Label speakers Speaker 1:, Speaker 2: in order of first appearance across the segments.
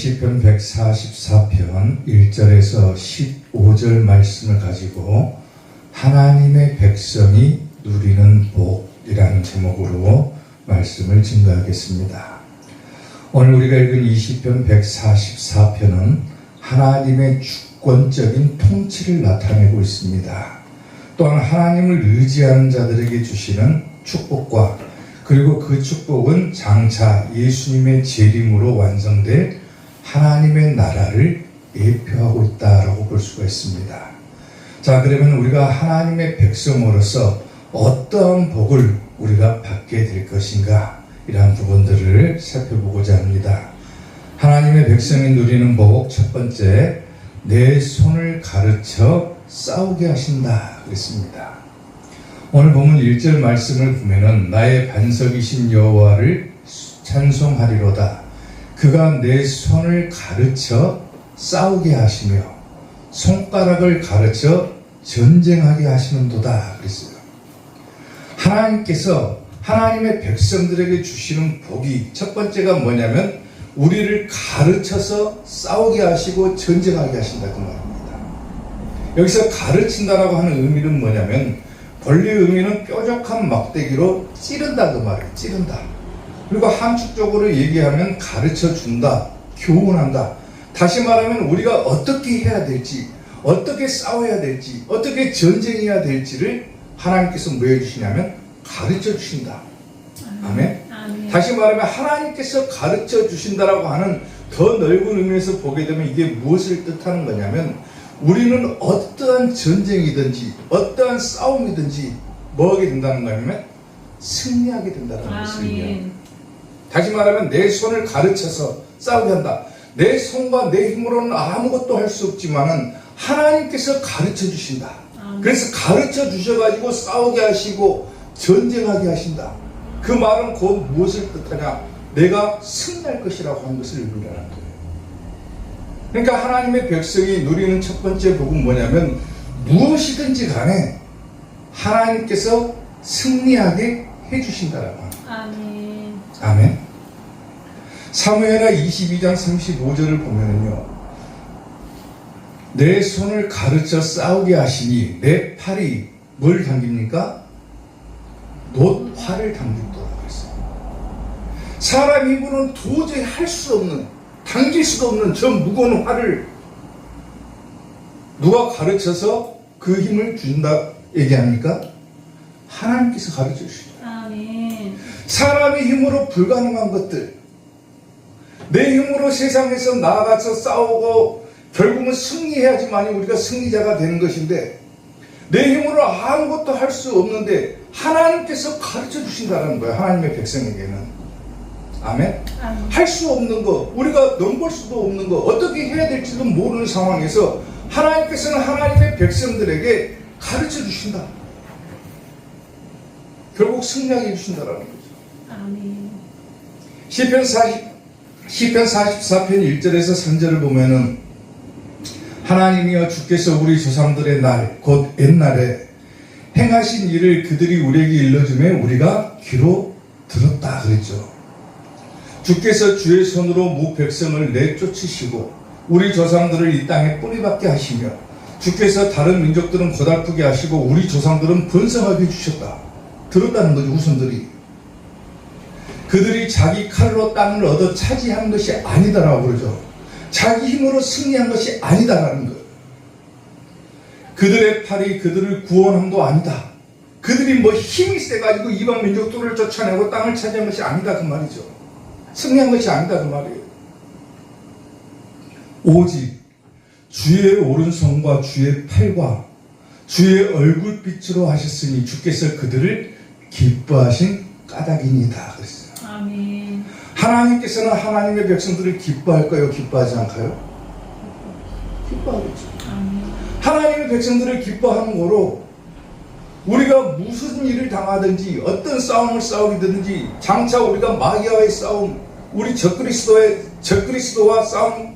Speaker 1: 시편 144편 1절에서 15절 말씀을 가지고 하나님의 백성이 누리는 복이라는 제목으로 말씀을 증거하겠습니다. 오늘 우리가 읽은 이 시편 144편은 하나님의 주권적인 통치를 나타내고 있습니다. 또한 하나님을 의지하는 자들에게 주시는 축복과 그리고 그 축복은 장차 예수님의 재림으로 완성될 하나님의 나라를 예표하고 있다라고 볼 수가 있습니다. 자, 그러면 우리가 하나님의 백성으로서 어떤 복을 우리가 받게 될 것인가, 이러한 부분들을 살펴보고자 합니다. 하나님의 백성이 누리는 복, 첫 번째, 내 손을 가르쳐 싸우게 하신다 그랬습니다. 오늘 보면 1절 말씀을 보면은 나의 반석이신 여호와를 찬송하리로다. 그가 내 손을 가르쳐 싸우게 하시며 손가락을 가르쳐 전쟁하게 하시는도다 그랬어요. 하나님께서 하나님의 백성들에게 주시는 복이 첫 번째가 뭐냐면 우리를 가르쳐서 싸우게 하시고 전쟁하게 하신다 그 말입니다. 여기서 가르친다라고 하는 의미는 뭐냐면 원래 의미는 뾰족한 막대기로 찌른다 그 말이에요. 찌른다. 그리고 한축적으로 얘기하면 가르쳐준다, 교훈한다. 다시 말하면 우리가 어떻게 해야 될지, 어떻게 싸워야 될지, 어떻게 전쟁해야 될지를 하나님께서 뭐 해주시냐면 가르쳐 주신다. 아멘. 다시 말하면 하나님께서 가르쳐 주신다라고 하는 더 넓은 의미에서 보게 되면 이게 무엇을 뜻하는 거냐면 우리는 어떠한 전쟁이든지 어떠한 싸움이든지 뭐 하게 된다는 거냐면 승리하게 된다는 것이에요. 다시 말하면 내 손을 가르쳐서 싸우게 한다. 내 손과 내 힘으로는 아무것도 할 수 없지만은 하나님께서 가르쳐 주신다. 그래서 가르쳐 주셔가지고 싸우게 하시고 전쟁하게 하신다. 그 말은 곧 무엇을 뜻하냐? 내가 승리할 것이라고 하는 것을 의미하는 거예요. 그러니까 하나님의 백성이 누리는 첫 번째 복은 뭐냐면 무엇이든지 간에 하나님께서 승리하게 해주신다라고 합니다.
Speaker 2: 아멘.
Speaker 1: 아멘. 사무엘하 22장 35절을 보면은요, 내 손을 가르쳐 싸우게 하시니 내 팔이 뭘 당깁니까? 놋화를 당긴다고 했어요. 사람 힘으로는 도저히 할 수 없는, 당길 수도 없는 저 무거운 활을 누가 가르쳐서 그 힘을 준다 얘기합니까? 하나님께서 가르쳐 주시죠.
Speaker 2: 아멘.
Speaker 1: 사람의 힘으로 불가능한 것들, 내 힘으로 세상에서 나아가서 싸우고 결국은 승리해야지만이 우리가 승리자가 되는 것인데 내 힘으로 아무것도 할 수 없는데 하나님께서 가르쳐 주신다는 거예요. 하나님의 백성에게는. 아멘? 할 수 없는 거, 우리가 넘볼 수도 없는 거, 어떻게 해야 될지도 모르는 상황에서 하나님께서는 하나님의 백성들에게 가르쳐 주신다. 결국 승리하게 해주신다라는 거죠.
Speaker 2: 아멘.
Speaker 1: 시편 44편 1절에서 3절을 보면은 하나님이여 주께서 우리 조상들의 날, 곧 옛날에 행하신 일을 그들이 우리에게 일러주매 우리가 귀로 들었다 그랬죠. 주께서 주의 손으로 무 백성을 내쫓으시고 우리 조상들을 이 땅에 뿌리박게 하시며 주께서 다른 민족들은 고달프게 하시고 우리 조상들은 번성하게 해주셨다. 들었다는 거죠. 후손들이. 그들이 자기 칼로 땅을 얻어 차지한 것이 아니다라고 그러죠. 자기 힘으로 승리한 것이 아니다라는 거예요. 그들의 팔이 그들을 구원함도 아니다. 그들이 뭐 힘이 세가지고 이방 민족들을 쫓아내고 땅을 차지한 것이 아니다 그 말이죠. 승리한 것이 아니다 그 말이에요. 오직 주의 오른손과 주의 팔과 주의 얼굴빛으로 하셨으니 주께서 그들을 기뻐하신 까닭이니다 그랬어요.
Speaker 2: 아멘.
Speaker 1: 하나님께서는 하나님의 백성들을 기뻐할까요? 기뻐하지 않을까요? 기뻐하겠죠.
Speaker 2: 아멘.
Speaker 1: 하나님의 백성들을 기뻐하는 거로 우리가 무슨 일을 당하든지 어떤 싸움을 싸우든지 장차 우리가 마귀와의 싸움, 우리 적그리스도와 싸움이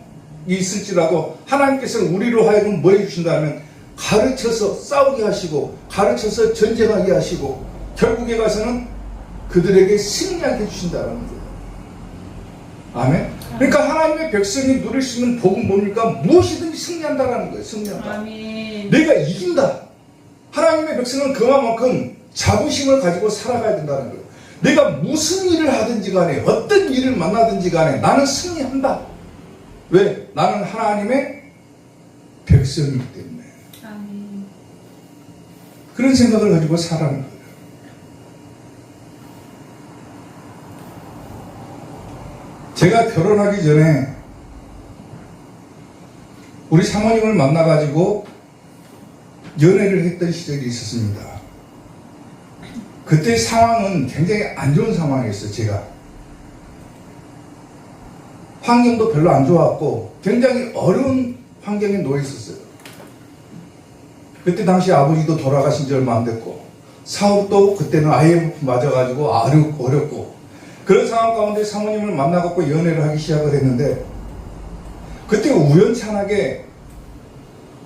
Speaker 1: 있을지라도 하나님께서는 우리로 하여금 뭐 해주신다면 가르쳐서 싸우게 하시고 가르쳐서 전쟁하게 하시고 결국에 가서는 그들에게 승리하게 해주신다는 거예요. 아멘. 그러니까 하나님의 백성이 누릴 수 있는 복은 뭡니까? 무엇이든지 승리한다라는 거예요. 승리한다.
Speaker 2: 아멘.
Speaker 1: 내가 이긴다. 하나님의 백성은 그만큼 자부심을 가지고 살아가야 된다는 거예요. 내가 무슨 일을 하든지 간에 어떤 일을 만나든지 간에 나는 승리한다. 왜? 나는 하나님의 백성이기 때문에.
Speaker 2: 아멘.
Speaker 1: 그런 생각을 가지고 살아가는 거예요. 제가 결혼하기 전에 우리 사모님을 만나가지고 연애를 했던 시절이 있었습니다. 그때 상황은 굉장히 안 좋은 상황이었어요. 제가 환경도 별로 안 좋았고 굉장히 어려운 환경에 놓여 있었어요. 그때 당시 아버지도 돌아가신 지 얼마 안 됐고 사업도 그때는 IMF 맞아가지고 어렵고 그런 상황 가운데 사모님을 만나갖고 연애를 하기 시작을 했는데 그때 우연찮게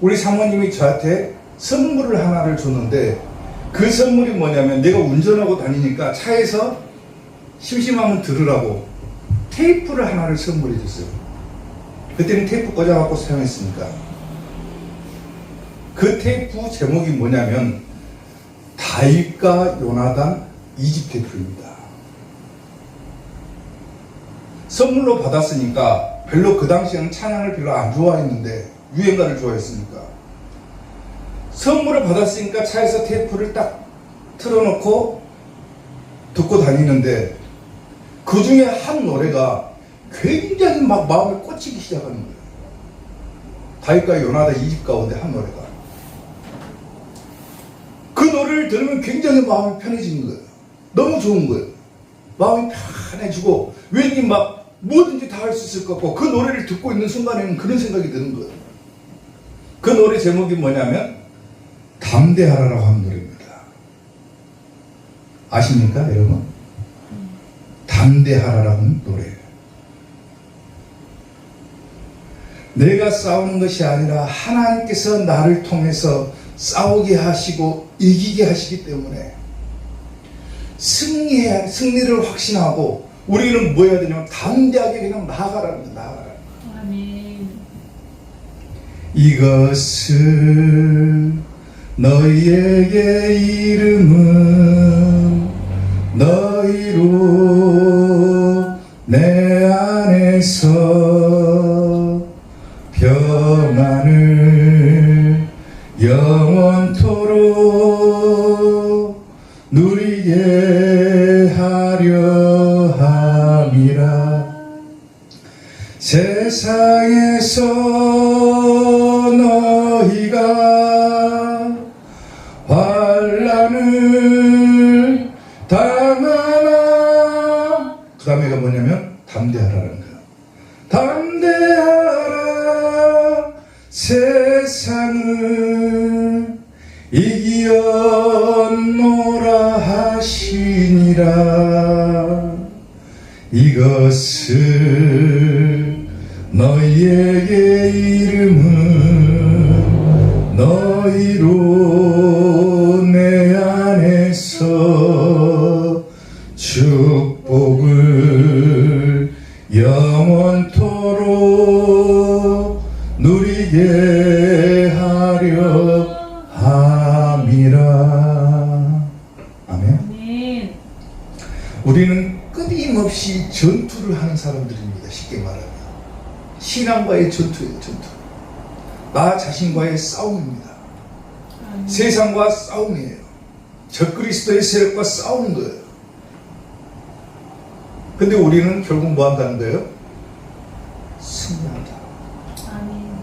Speaker 1: 우리 사모님이 저한테 선물을 하나를 줬는데 그 선물이 뭐냐면 내가 운전하고 다니니까 차에서 심심하면 들으라고 테이프를 하나를 선물해 줬어요. 그때는 테이프 꽂아갖고 사용했으니까. 그 테이프 제목이 뭐냐면 다윗과 요나단 2집 테이프입니다. 선물로 받았으니까 별로 그 당시에는 찬양을 별로 안 좋아했는데 유행가를 좋아했으니까 선물을 받았으니까 차에서 테이프를 딱 틀어놓고 듣고 다니는데 그 중에 한 노래가 굉장히 막 마음에 꽂히기 시작하는 거예요. 다윗과 요나단 2집 가운데 한 노래가. 그 노래를 들으면 굉장히 마음이 편해지는 거예요. 너무 좋은 거예요. 마음이 편해지고 왠지 막 뭐든지 다 할 수 있을 것 같고 그 노래를 듣고 있는 순간에는 그런 생각이 드는 거예요. 그 노래 제목이 뭐냐면 담대하라라고 하는 노래입니다. 아십니까 여러분? 담대하라라는 노래예요. 내가 싸우는 것이 아니라 하나님께서 나를 통해서 싸우게 하시고 이기게 하시기 때문에 승리를 확신하고 우리는 뭐 해야 되냐면 담대하게 그냥 나아가라는 거예요. 나아가라.
Speaker 2: 아멘.
Speaker 1: 이것을 너희에게 이름은 너희로 내 안에서 평안을 영원토록 누리게 하려 함이라. 세상에서 너희가 환난을 당하나. 그 다음에가 뭐냐면 담대하라는 거야. 담대하라. 세상을 이기었노라 하시니라. 이것을 너희에게 이름은 너희로 내 안에서 축복을 영원토록 누리게 하려 함이라. 아멘.
Speaker 2: 아멘.
Speaker 1: 우리는 끊임없이 전투를 하는 사람들입니다. 쉽게 말하면 신앙과의 전투예요. 전투. 나 자신과의 싸움입니다.
Speaker 2: 아멘.
Speaker 1: 세상과 싸움이에요. 적그리스도의 세력과 싸우는 거예요. 근데 우리는 결국 뭐 한다는 거예요? 승리한다.
Speaker 2: 아멘.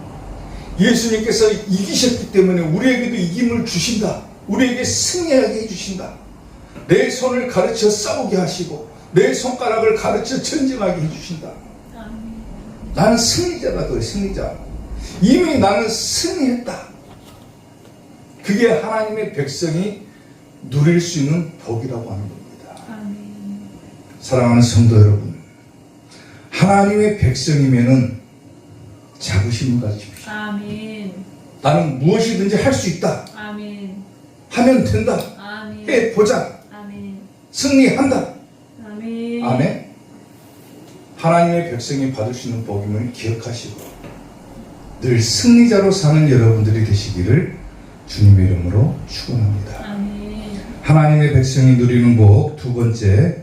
Speaker 1: 예수님께서 이기셨기 때문에 우리에게도 이김을 주신다. 우리에게 승리하게 해주신다. 내 손을 가르쳐 싸우게 하시고 내 손가락을 가르쳐 전쟁하게 해주신다.
Speaker 2: 아멘.
Speaker 1: 나는 승리자다. 그래, 승리자. 이미 나는 승리했다. 그게 하나님의 백성이 누릴 수 있는 복이라고 하는 겁니다.
Speaker 2: 아멘.
Speaker 1: 사랑하는 성도 여러분, 하나님의 백성이면은 자부심을 가지십시오.
Speaker 2: 아멘.
Speaker 1: 나는 무엇이든지 할 수 있다.
Speaker 2: 아멘.
Speaker 1: 하면 된다.
Speaker 2: 아멘.
Speaker 1: 해보자.
Speaker 2: 아멘.
Speaker 1: 승리한다.
Speaker 2: 아멘.
Speaker 1: 아멘. 하나님의 백성이 받을 수 있는 복임을 기억하시고 늘 승리자로 사는 여러분들이 되시기를 주님의 이름으로 축원합니다.
Speaker 2: 아멘.
Speaker 1: 하나님의 백성이 누리는 복 두 번째,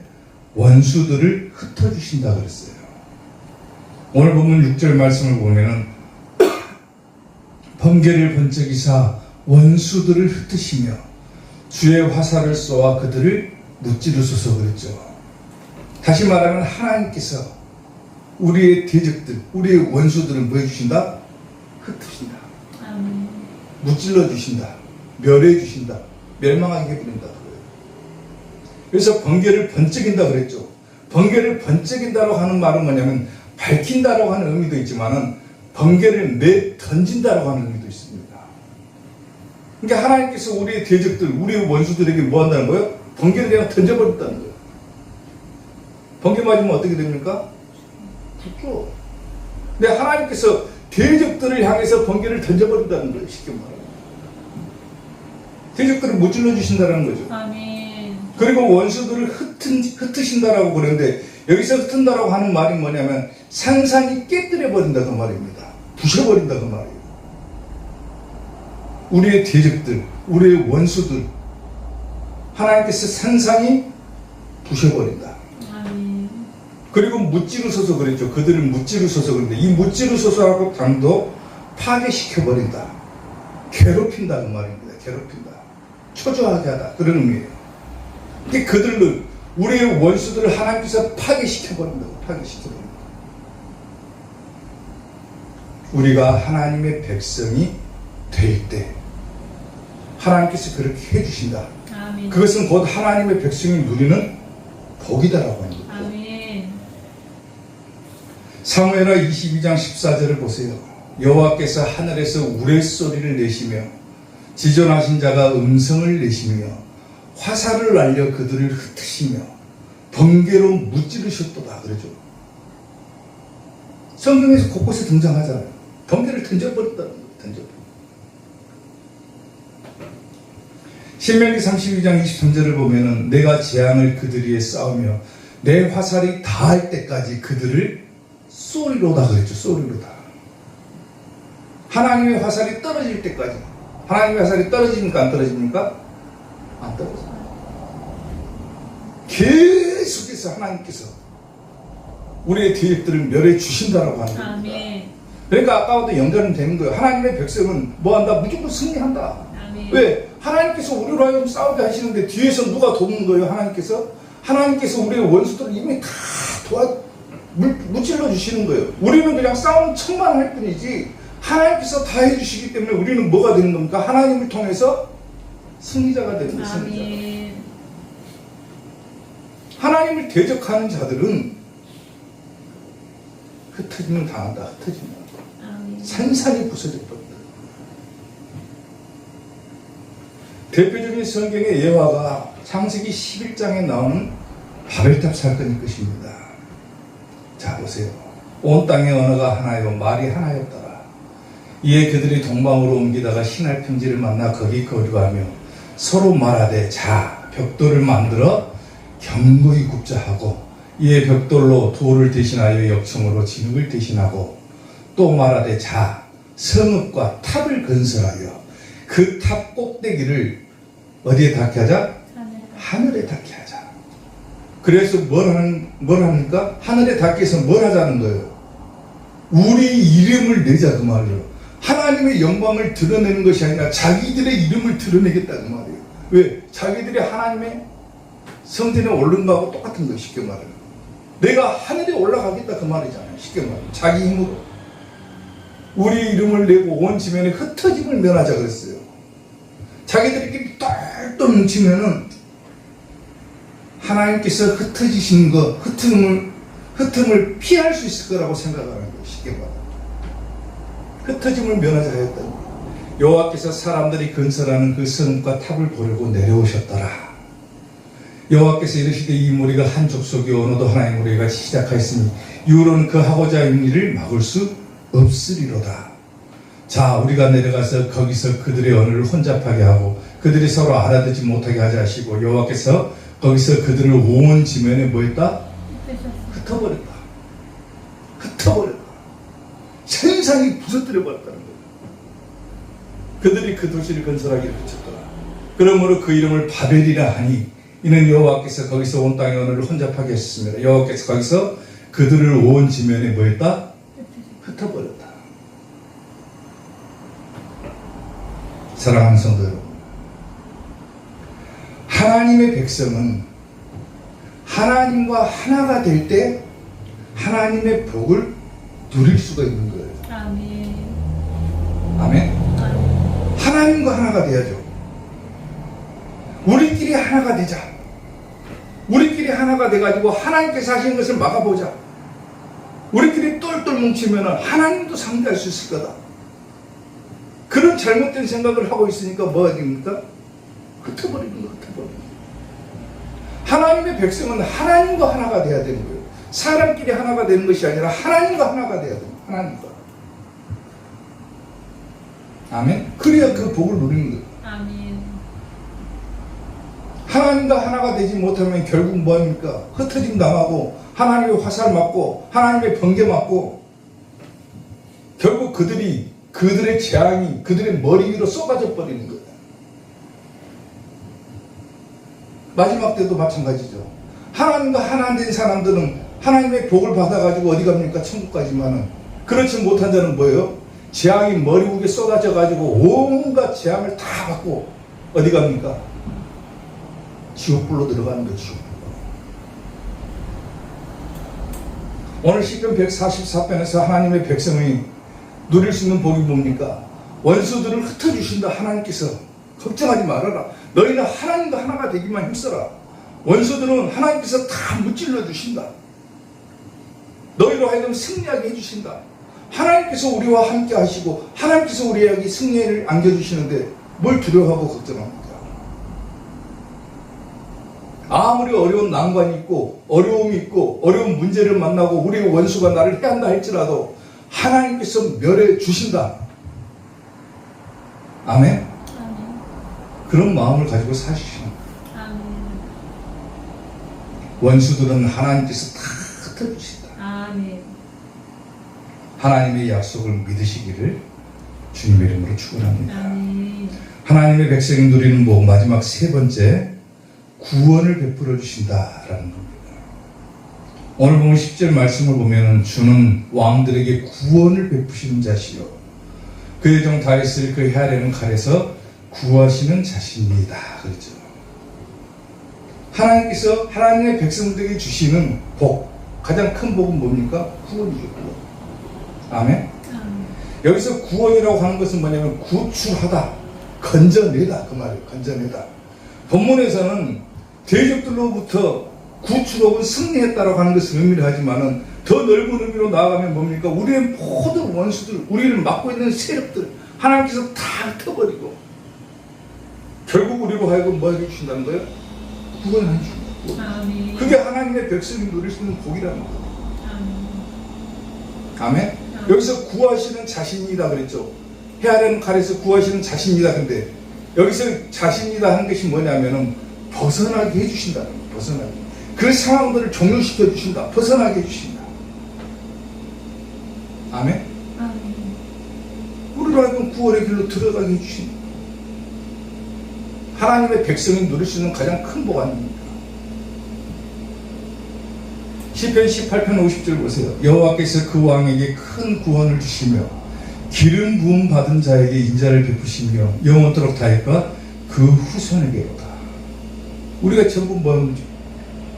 Speaker 1: 원수들을 흩어주신다 그랬어요. 오늘 보면 6절 말씀을 보면은 번개를 번쩍이사 원수들을 흩으시며 주의 화살을 쏘아 그들을 무찌르소서 그랬죠. 다시 말하면 하나님께서 우리의 대적들, 우리의 원수들을 뭐 해주신다? 흩으신다.
Speaker 2: 아멘.
Speaker 1: 무찔러 주신다. 멸해 주신다. 멸망하게 해버린다. 그래요. 그래서 번개를 번쩍인다 그랬죠. 번개를 번쩍인다고 하는 말은 뭐냐면 밝힌다라고 하는 의미도 있지만은 번개를 내 던진다라고 하는 의미도 있습니다. 그러니까 하나님께서 우리의 대적들, 우리의 원수들에게 뭐 한다는 거예요? 번개를 그냥 던져버린다는 거예요. 번개 맞으면 어떻게 됩니까? 죽죠. 근데 하나님께서 대적들을 향해서 번개를 던져버린다는 거예요. 쉽게 말하면. 대적들을 못 질러주신다는 거죠.
Speaker 2: 아멘.
Speaker 1: 그리고 원수들을 흩으신다라고 그러는데 여기서 흩은다라고 하는 말이 뭐냐면 산산이 깨뜨려버린다 그 말입니다. 부셔버린다 그 말이에요. 우리의 대적들, 우리의 원수들 하나님께서 산산이 부셔버린다.
Speaker 2: 아멘.
Speaker 1: 그리고 무찌르소서 그랬죠. 그들을 무찌르소서 그랬는데 이 무찌르소서라고 단도 파괴시켜버린다. 괴롭힌다 그 말입니다. 괴롭힌다. 초조하게 하다. 그런 의미예요. 근데 그들을 우리의 원수들을 하나님께서 파괴시켜버린다고. 파괴시켜버린다. 우리가 하나님의 백성이 될 때 하나님께서 그렇게 해주신다.
Speaker 2: 아멘.
Speaker 1: 그것은 곧 하나님의 백성이 누리는 복이다라고 하는 거죠.
Speaker 2: 아멘.
Speaker 1: 사무엘하 22장 14절을 보세요. 여호와께서 하늘에서 우레소리를 내시며 지존하신 자가 음성을 내시며 화살을 날려 그들을 흩으시며 번개로 무찌르셨도다 그러죠. 성경에서 곳곳에 등장하잖아요. 번개를 던져버렸다는 거예요. 던져버렸다. 신명기 32장 23절을 보면은 내가 재앙을 그들 위에 쌓으며 내 화살이 닿을 때까지 그들을 쏘리로다 그랬죠. 쏘리로다. 하나님의 화살이 떨어질 때까지. 하나님의 화살이 떨어집니까? 안 떨어집니까? 안 떨어져요. 계속해서 하나님께서 우리의 대적들을 멸해 주신다라고 하는 겁니다.
Speaker 2: 아멘.
Speaker 1: 그러니까 아까부터 연결은 되는 거예요. 하나님의 백성은 뭐한다? 무조건 승리한다.
Speaker 2: 아멘.
Speaker 1: 왜? 하나님께서 우리로 하여금 싸우게 하시는데 뒤에서 누가 돕는 거예요? 하나님께서 우리의 원수들을 이미 다 무찔러 주시는 거예요. 우리는 그냥 싸우는 척만 할 뿐이지 하나님께서 다 해주시기 때문에 우리는 뭐가 되는 겁니까? 하나님을 통해서 승리자가 되는 거예요. 승리자.
Speaker 2: 아멘.
Speaker 1: 하나님을 대적하는 자들은 흩어지면 당한다. 흩어지면
Speaker 2: 아멘.
Speaker 1: 산산이 부서져 버린다. 대표적인 성경의 예화가 창세기 11장에 나오는 바벨탑 사건일 것입니다. 자 보세요. 온 땅의 언어가 하나요 말이 하나였더라. 이에 그들이 동방으로 옮기다가 신할 평지를 만나 거기 거류하며 서로 말하되 자 벽돌을 만들어 견고히 굽자 하고 이에 벽돌로 돌을 대신하여 역청으로 진흙을 대신하고 또 말하되 자 성읍과 탑을 건설하여 그 탑 꼭대기를 어디에 닿게 하자? 하늘에 닿게 하자. 그래서 뭘 합니까? 하늘에 닿게 해서 뭘 하자는 거예요? 우리 이름을 내자 그 말이에요. 하나님의 영광을 드러내는 것이 아니라 자기들의 이름을 드러내겠다 그 말이에요. 왜? 자기들이 하나님의 성전에 오른 거하고 똑같은 거예요. 쉽게 말하면 내가 하늘에 올라가겠다 그 말이잖아요. 쉽게 말하면 자기 힘으로 우리 이름을 내고 온 지면에 흩어짐을 면하자 그랬어요. 자기들끼리 똘똘 뭉치면은 하나님께서 흩어지신 거, 흩음을 피할 수 있을 거라고 생각하는 거예요. 쉽게 말하면 흩어짐을 면하자 했던 거예요. 여호와께서 사람들이 건설하는 그 성과 탑을 보려고 내려오셨더라. 여호와께서 이르시되 이 무리가 한 족속이 어느도 하나의 무리가 시작하였으니 이후로는 그 하고자 하는 일을 막을 수 없으리로다. 자 우리가 내려가서 거기서 그들의 언어를 혼잡하게 하고 그들이 서로 알아듣지 못하게 하자 하시고 여호와께서 거기서 그들을 온 지면에 뭐했다? 흩어버렸다. 흩어버렸다. 세상이 부서뜨려 버렸다는 거예요. 그들이 그 도시를 건설하기를 그쳤더라. 그러므로 그 이름을 바벨이라 하니 이는 여호와께서 거기서 온 땅의 언어를 혼잡하게 하셨습니다. 여호와께서 거기서 그들을 온 지면에 뭐했다? 흩어버렸다. 사랑하는 성도 여러분, 하나님의 백성은 하나님과 하나가 될 때 하나님의 복을 누릴 수가 있는 거예요.
Speaker 2: 아멘.
Speaker 1: 아멘.
Speaker 2: 아멘.
Speaker 1: 하나님과 하나가 돼야죠. 우리끼리 하나가 되자. 우리끼리 하나가 돼가지고 하나님께서 하시는 것을 막아보자. 우리끼리 똘똘 뭉치면 하나님도 상대할 수 있을 거다. 그런 잘못된 생각을 하고 있으니까 뭐가 됩니까? 흩어버리는 거, 흩어버리는 거. 하나님의 백성은 하나님과 하나가 돼야 되는 거예요. 사람끼리 하나가 되는 것이 아니라 하나님과 하나가 돼야 됩니다. 하나님과. 아멘. 그래야 그 복을 누리는 거예요.
Speaker 2: 아멘.
Speaker 1: 하나님과 하나가 되지 못하면 결국 뭐합니까? 흩어짐 당하고 하나님의 화살 맞고 하나님의 번개 맞고 결국 그들의 재앙이 그들의 머리 위로 쏟아져 버리는 거예요. 마지막 때도 마찬가지죠. 하나님과 하나 된 사람들은 하나님의 복을 받아가지고 어디 갑니까? 천국 가지만은 그렇지 못한 자는 뭐예요? 재앙이 머리 위에 쏟아져 가지고 온갖 재앙을 다 받고 어디 갑니까? 지옥불로 들어가는 거죠. 지옥불로. 오늘 시편 144편에서 하나님의 백성이 누릴 수 있는 복이 뭡니까? 원수들을 흩어주신다. 하나님께서 걱정하지 말아라. 너희는 하나님과 하나가 되기만 힘써라. 원수들은 하나님께서 다 무찔러 주신다. 너희로 하여금 승리하게 해주신다. 하나님께서 우리와 함께 하시고 하나님께서 우리에게 승리를 안겨주시는데 뭘 두려워하고 걱정합니까? 아무리 어려운 난관이 있고 어려움이 있고 어려운 문제를 만나고 우리의 원수가 나를 해한다 할지라도 하나님께서 멸해 주신다. 아멘?
Speaker 2: 아멘.
Speaker 1: 그런 마음을 가지고 사시는 거예요.
Speaker 2: 아멘.
Speaker 1: 원수들은 하나님께서 다 흩어주신다.
Speaker 2: 아멘.
Speaker 1: 하나님의 약속을 믿으시기를 주님의 이름으로 축원합니다.
Speaker 2: 아멘.
Speaker 1: 하나님의 백성이 누리는 복 마지막 세 번째, 구원을 베풀어 주신다라는 겁니다. 오늘 보면 10절 말씀을 보면 주는 왕들에게 구원을 베푸시는 자시요 그의 종 다윗을 그 헤아리는 칼에서 구하시는 자신이다. 그렇죠. 하나님께서 하나님의 백성들에게 주시는 복, 가장 큰 복은 뭡니까? 구원이죠. 구원. 아멘.
Speaker 2: 아멘.
Speaker 1: 여기서 구원이라고 하는 것은 뭐냐면 구출하다, 건져내다 그 말이에요. 건져내다. 본문에서는 대적들로부터 구출 혹은 승리했다라고 하는 것을 의미를 하지만은 더 넓은 의미로 나아가면 뭡니까? 우리의 모든 원수들, 우리를 막고 있는 세력들 하나님께서 다 흩어버리고 결국 우리로 하여금 뭐 해주신다는 거예요? 구원을 해주신다.
Speaker 2: 아멘.
Speaker 1: 그게 하나님의 백성이 누릴 수 있는 복이라는 거예요.
Speaker 2: 아멘.
Speaker 1: 아멘? 여기서 구하시는 자신이다 그랬죠. 헤아리는 칼에서 구하시는 자신이다. 근데 여기서 자신이다 하는 것이 뭐냐면은 벗어나게 해주신다. 벗어나게. 그 상황들을 종료시켜 주신다. 벗어나게 해주신다. 아멘?
Speaker 2: 아멘.
Speaker 1: 우리로 하여금 구원의 길로 들어가게 해주신다. 하나님의 백성이 누릴 수 있는 가장 큰 복 아닙니까? 시편 18편 50절 보세요. 여호와께서 그 왕에게 큰 구원을 주시며 기름 부음 받은 자에게 인자를 베푸시며 영원토록 다윗과 그 후손에게로다. 우리가 전부 뭔지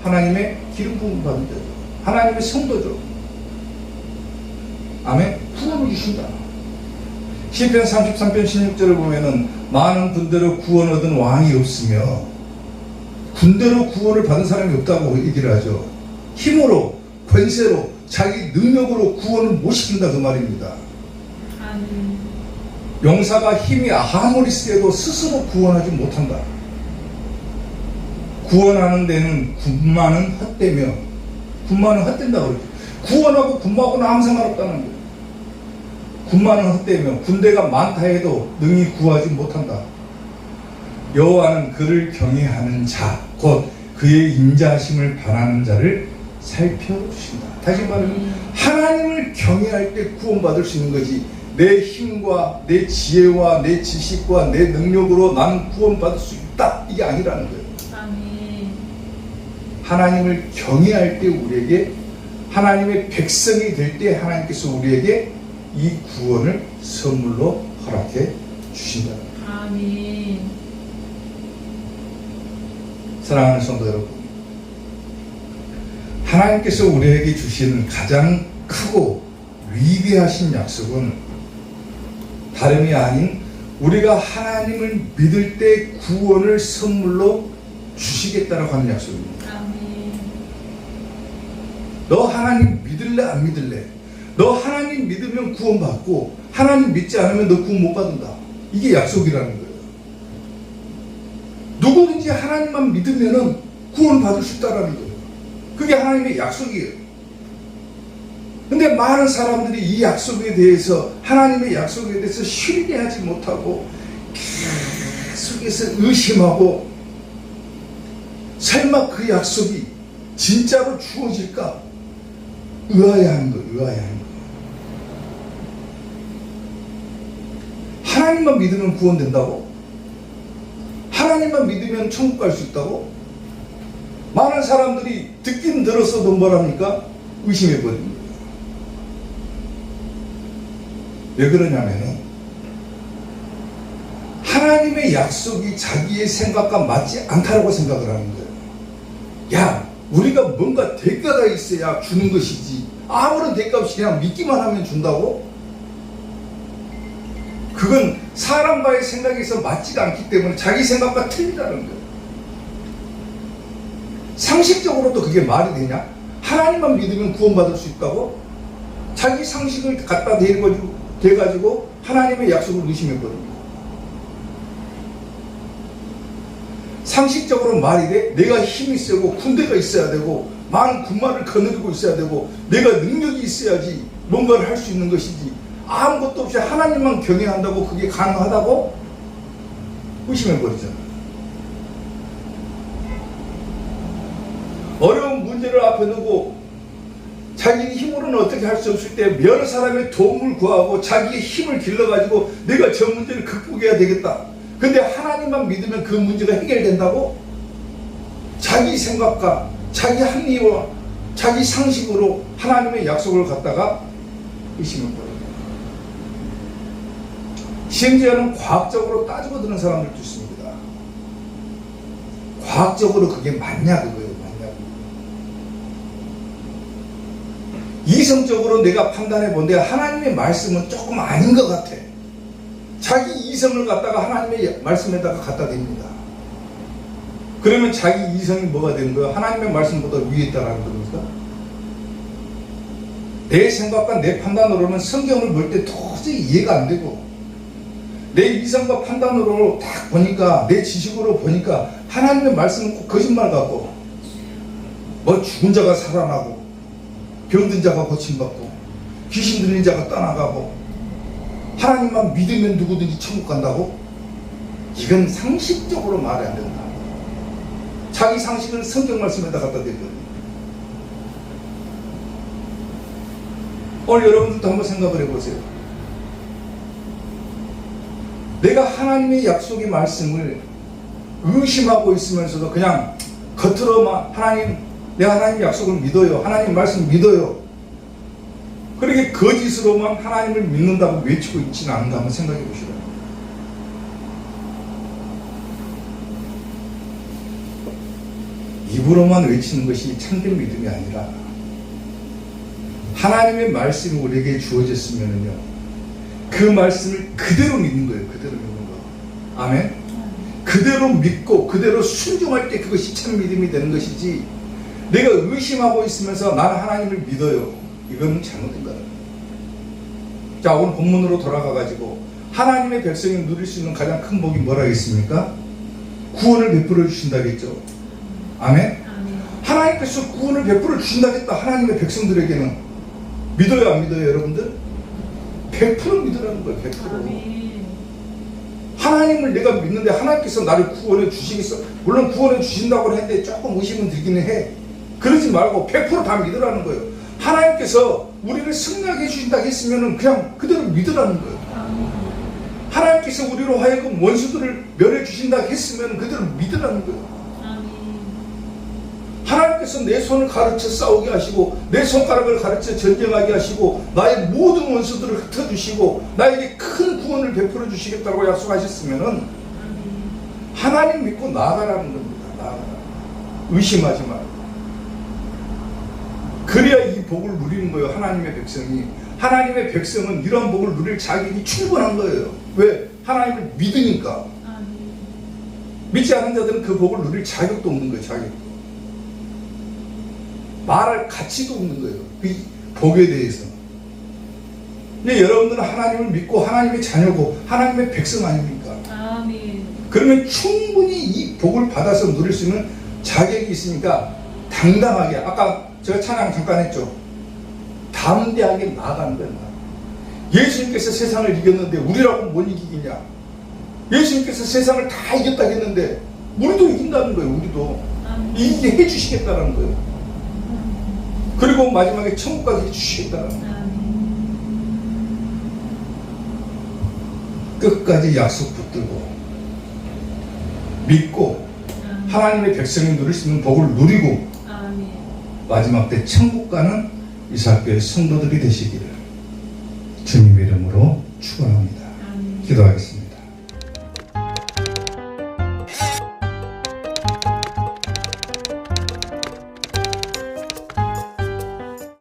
Speaker 1: 하나님의 기름 부음 받은 자죠. 하나님의 성도죠. 아멘. 구원을 주신다. 시편 33편 16절을 보면은 많은 군대로 구원 얻은 왕이 없으며 군대로 구원을 받은 사람이 없다고 얘기를 하죠. 힘으로, 권세로, 자기 능력으로 구원을 못 시킨다 그 말입니다.
Speaker 2: 아멘.
Speaker 1: 용사가 힘이 아무리 세도 스스로 구원하지 못한다. 구원하는 데는 군마는 헛되며 군마는 헛된다 그러죠. 구원하고 군마하고는 아무 상관없다는 거예요. 군마는 헛되며 군대가 많다 해도 능히 구하지 못한다. 여호와는 그를 경외하는 자, 곧 그의 인자하심을 바라는 자를 살펴주신다. 다시 말하면 하나님을 경외할 때 구원받을 수 있는 거지, 내 힘과 내 지혜와 내 지식과 내 능력으로 나는 구원받을 수 있다, 이게 아니라는 거예요.
Speaker 2: 아멘.
Speaker 1: 하나님을 경외할 때 우리에게, 하나님의 백성이 될 때 하나님께서 우리에게 이 구원을 선물로 허락해 주신다.
Speaker 2: 아멘.
Speaker 1: 사랑하는 성도 여러분, 하나님께서 우리에게 주시는 가장 크고 위대하신 약속은 다름이 아닌 우리가 하나님을 믿을 때 구원을 선물로 주시겠다라고 하는 약속입니다.
Speaker 2: 아멘.
Speaker 1: 너 하나님 믿을래 안 믿을래? 너 하나님 믿으면 구원받고 하나님 믿지 않으면 너 구원 못 받는다. 이게 약속이라는 거예요. 누구든지 하나님만 믿으면 구원받을 수 있다는 거예요. 그게 하나님의 약속이에요. 근데 많은 사람들이 이 약속에 대해서, 하나님의 약속에 대해서 신뢰하지 못하고 계속해서 의심하고, 설마 그 약속이 진짜로 주어질까? 의아해하는 거예요. 의아해하는 거예요. 하나님만 믿으면 구원된다고? 하나님만 믿으면 천국 갈 수 있다고? 많은 사람들이 듣긴 들었어도 뭐랍니까? 의심해버립니다. 왜 그러냐면은 하나님의 약속이 자기의 생각과 맞지 않다라고 생각을 하는 거예요. 야, 우리가 뭔가 대가가 있어야 주는 것이지, 아무런 대가 없이 그냥 믿기만 하면 준다고? 그건 사람과의 생각에서 맞지가 않기 때문에 자기 생각과 틀리다는 거예요. 상식적으로도 그게 말이 되냐? 하나님만 믿으면 구원받을 수 있다고? 자기 상식을 갖다 대가지고 하나님의 약속을 의심해버립니다. 상식적으로 말이 돼? 내가 힘이 세고 군대가 있어야 되고 많은 군마를 거느리고 있어야 되고 내가 능력이 있어야지 뭔가를 할 수 있는 것이지, 아무것도 없이 하나님만 경외한다고 그게 가능하다고? 의심해버리잖아요. 어려운 문제를 앞에 두고 자기 힘으로는 어떻게 할 수 없을 때 여러 사람의 도움을 구하고 자기의 힘을 길러가지고 내가 저 문제를 극복해야 되겠다. 근데 하나님만 믿으면 그 문제가 해결된다고? 자기 생각과 자기 합리와 자기 상식으로 하나님의 약속을 갖다가 의심해버려요. 심지어는 과학적으로 따지고 드는 사람들도 있습니다. 과학적으로 그게 맞냐 그거예요. 맞냐고. 이성적으로 내가 판단해 본데 하나님의 말씀은 조금 아닌 것 같아. 자기 이성을 갖다가 하나님의 말씀에다가 갖다 댑니다. 그러면 자기 이성이 뭐가 되는 거야? 하나님의 말씀보다 위에 있다라는 겁니까? 내 생각과 내 판단으로는 성경을 볼 때 도저히 이해가 안 되고, 내 이성과 판단으로 딱 보니까, 내 지식으로 보니까 하나님의 말씀은 꼭 거짓말 같고, 뭐 죽은 자가 살아나고 병든 자가 고침받고 귀신 들린 자가 떠나가고 하나님만 믿으면 누구든지 천국 간다고? 이건 상식적으로 말이 안 된다. 자기 상식을 성경 말씀에다 갖다 대거든요. 오늘 여러분들도 한번 생각을 해보세요. 내가 하나님의 약속의 말씀을 의심하고 있으면서도 그냥 겉으로만 내가 하나님 약속을 믿어요, 하나님 말씀 믿어요, 그렇게 거짓으로만 하나님을 믿는다고 외치고 있지는 않은가 한번 생각해 보시라고요. 입으로만 외치는 것이 참된 믿음이 아니라 하나님의 말씀이 우리에게 주어졌으면요, 그 말씀을 그대로 믿는 거예요. 그대로 믿는 거. 아멘. 그대로 믿고 그대로 순종할 때 그것이 참 믿음이 되는 것이지, 내가 의심하고 있으면서 나는 하나님을 믿어요, 이건 잘못된 거예요. 자, 오늘 본문으로 돌아가가지고 하나님의 백성이 누릴 수 있는 가장 큰 복이 뭐라겠습니까? 구원을 베풀어 주신다겠죠. 아멘. 하나님께서 구원을 베풀어 주신다겠다. 하나님의 백성들에게는 믿어요 안 믿어요 여러분들? 100% 믿으라는 거예요. 100%. 하나님을 내가 믿는데 하나님께서 나를 구원해 주시겠어? 물론 구원해 주신다고 했는데 조금 의심은 들기는 해. 그러지 말고 100%다 믿으라는 거예요. 하나님께서 우리를 승리하게 해주신다 했으면 그냥 그대로 믿으라는 거예요.
Speaker 2: 아멘.
Speaker 1: 하나님께서 우리로 하여금 원수들을 멸해 주신다 했으면 그대로 믿으라는 거예요.
Speaker 2: 아멘.
Speaker 1: 하나님께서 내 손을 가르쳐 싸우게 하시고 내 손가락을 가르쳐 전쟁하게 하시고 나의 모든 원수들을 흩어주시고 나에게 큰 구원을 베풀어 주시겠다고 약속하셨으면
Speaker 2: 아멘.
Speaker 1: 하나님 믿고 나아가라는 겁니다. 나아가라. 의심하지 말고. 그래야 이 복을 누리는 거예요. 하나님의 백성이. 하나님의 백성은 이런 복을 누릴 자격이 충분한 거예요. 왜? 하나님을 믿으니까.
Speaker 2: 아멘.
Speaker 1: 믿지 않은 자들은 그 복을 누릴 자격도 없는 거예요. 자격도. 말할 가치도 없는 거예요. 그 복에 대해서. 근데 여러분들은 하나님을 믿고 하나님의 자녀고 하나님의 백성 아닙니까?
Speaker 2: 아멘.
Speaker 1: 그러면 충분히 이 복을 받아서 누릴 수 있는 자격이 있으니까 당당하게, 아까 제가 찬양 잠깐 했죠. 담대하게 나아가는 거예요. 예수님께서 세상을 이겼는데 우리라고 못 이기겠냐? 예수님께서 세상을 다 이겼다 했는데 우리도 이긴다는 거예요. 우리도
Speaker 2: 아멘.
Speaker 1: 이기게 해주시겠다는 거예요. 그리고 마지막에 천국까지 해주시겠다는 거예요.
Speaker 2: 아멘.
Speaker 1: 끝까지 약속 붙들고 믿고
Speaker 2: 아멘.
Speaker 1: 하나님의 백성이 누릴 수 있는 복을 누리고
Speaker 2: 아멘.
Speaker 1: 마지막 때 천국 가는 이사학교의 성도들이 되시기를 주님의 이름으로 축원합니다.
Speaker 2: 아멘.
Speaker 1: 기도하겠습니다.